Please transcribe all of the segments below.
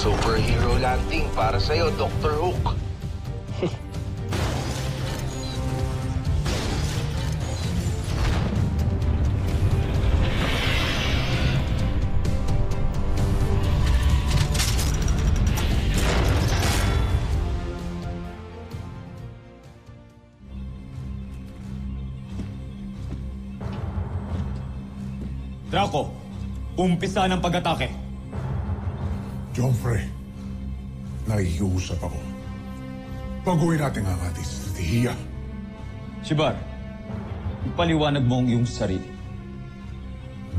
Superhero landing para sa'yo, Dr. Hook. Draco, umpisa ng pag-atake. Joffrey, nakikiusap ako. Baguhin natin ang ating estratehiya. Shibar, ipaliwanag mo ang iyong sarili.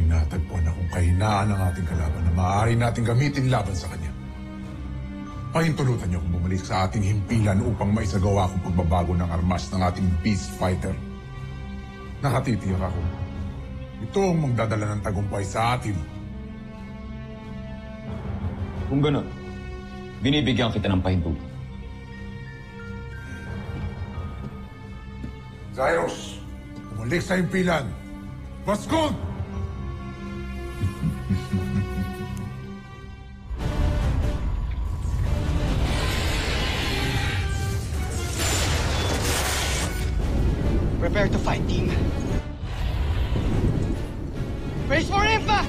May natagpuan akong kahinaan ng ating kalaban na maaari natin gamitin laban sa kanya. Pahintulutan niyo kung bumalik sa ating himpilan upang maisagawa akong pagbabago ng armas ng ating beast fighter. Nakatitiyak ako. Ito ang magdadala ng tagumpay sa atin. Kung ganun, binibigyan kita ng pahintulot. Zyros, bumalik sa himpilan. Baskog! Prepare to fight, team. Brace for impact!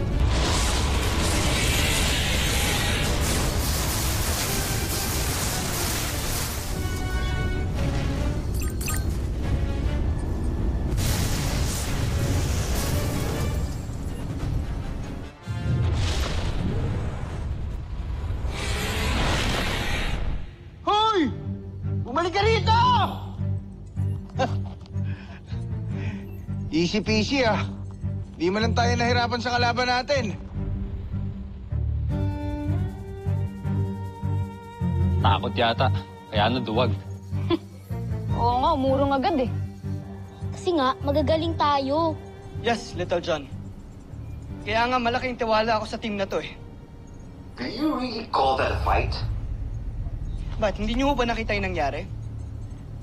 Hoy! Bumalik ka rito! Easy peasy ah. Di man lang tayo nahirapan sa kalaban natin. Takot yata, kaya naduwag. Oo nga, umurong agad eh. Kasi nga, magagaling tayo. Yes, Little John. Kaya nga malaking tiwala ako sa team na to eh. Do you really call that a fight? Ba't, hindi niyo ba nakita yung nangyari?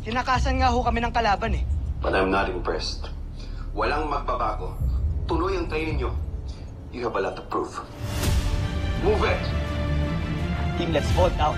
Tinakasan nga ho kami ng kalaban eh. But I'm not impressed. Walang magbabago. Tuloy ang training nyo. You have a lot to prove. Move it! Team, let's vote out.